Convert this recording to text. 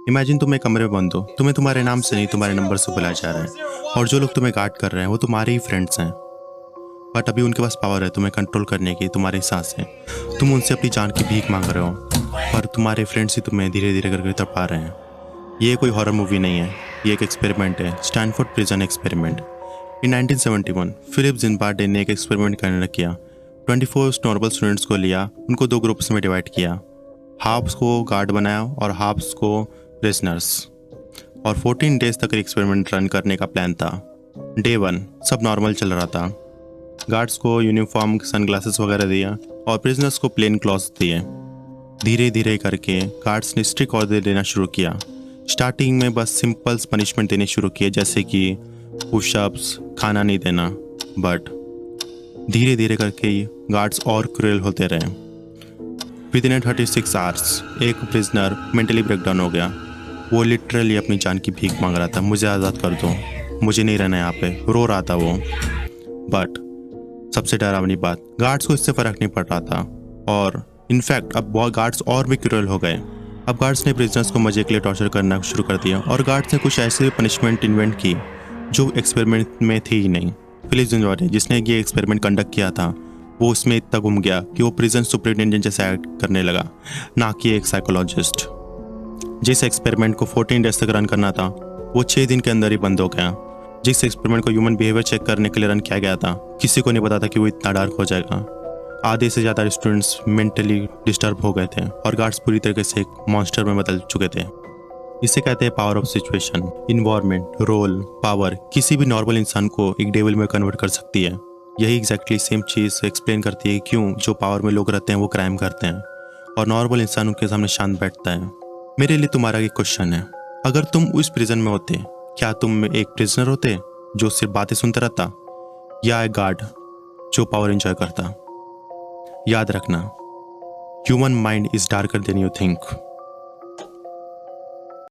Imagine तुम एक कमरे में बंद हो, तुम्हें तुम्हारे नाम से नहीं तुम्हारे नंबर से बुलाया जा रहा है और जो लोग तुम्हें गार्ड कर रहे हैं वो तुम्हारे ही फ्रेंड्स हैं। बट अभी उनके पास पावर है तुम्हें कंट्रोल करने की, तुम्हारी सांसें। तुम उनसे अपनी जान की भीख मांग रहे हो पर तुम्हारे फ्रेंड्स ही तुम्हें धीरे धीरे करके तड़पा रहे हैं। ये कोई हॉरर मूवी नहीं है, ये एक एक्सपेरिमेंट है, स्टैनफोर्ड प्रिजन एक्सपेरिमेंट। इन 1971 फिलिप जिम्बार्डे ने एक एक्सपेरिमेंट करने किया। 24 नॉर्मल स्टूडेंट्स को लिया, उनको 2 ग्रुप्स में डिवाइड किया। हाफ्स को गार्ड बनाया और हाफ्स को प्रिजनर्स, और 14 डेज तक एक्सपेरिमेंट रन करने का प्लान था। डे 1 सब नॉर्मल चल रहा था। गार्ड्स को यूनिफॉर्म, सनग्लासेस वगैरह दिया और प्रिजनर्स को प्लेन क्लॉथ्स दिए। धीरे धीरे करके गार्ड्स ने स्ट्रिक्ट ऑर्डर देना शुरू किया। स्टार्टिंग में बस सिंपल पनिशमेंट देने शुरू किए, जैसे कि पुशअप्स, खाना नहीं देना। बट धीरे धीरे करके गार्ड्स और क्रूएल होते रहे। विद इन 36 आवर्स एक प्रिजनर मेंटली ब्रेकडाउन हो गया। वो लिटरली अपनी जान की भीख मांग रहा था, मुझे आज़ाद कर दो, मुझे नहीं रहना यहाँ पे, रो रहा था वो। बट सबसे डरावनी बात, गार्ड्स को इससे फ़र्क नहीं पड़ रहा था और इनफैक्ट अब बहुत गार्ड्स और भी क्रूएल हो गए। अब गार्ड्स ने प्रिजनर्स को मजे के लिए टॉर्चर करना शुरू कर दिया और गार्ड्स ने कुछ ऐसे पनिशमेंट इन्वेंट की जो एक्सपेरिमेंट में थी ही नहीं। फिलिप जिम्बार्डे जिसने ये एक्सपेरिमेंट कंडक्ट किया था वो उसमें इतना घूम गया कि वो प्रिजन सुपरिटेंडेंट जैसे एक्ट करने लगा, ना कि एक साइकोलॉजिस्ट। जिस एक्सपेरिमेंट को 14 डेज तक रन करना था वो 6 दिन के अंदर ही बंद हो गया। जिस एक्सपेरिमेंट को ह्यूमन बिहेवियर चेक करने के लिए रन किया गया था, किसी को नहीं पता था कि वो इतना डार्क हो जाएगा। आधे से ज़्यादा स्टूडेंट्स मेंटली डिस्टर्ब हो गए थे और गार्ड्स पूरी तरीके से एक मॉन्स्टर में बदल चुके थे। इसे कहते हैं power of situation. Environment, role, power किसी भी नॉर्मल इंसान को एक डेविल में कन्वर्ट कर सकती है। यही एग्जैक्टली सेम चीज़ एक्सप्लेन करती है क्यों जो पावर में लोग रहते हैं वो क्राइम करते हैं और नॉर्मल इंसान उनके सामने शांत बैठता है। मेरे लिए तुम्हारा एक क्वेश्चन है, अगर तुम उस प्रिजन में होते, क्या तुम एक प्रिजनर होते जो सिर्फ बातें सुनता रहता, या एक गार्ड जो पावर एंजॉय करता? याद रखना, human mind is darker then you think.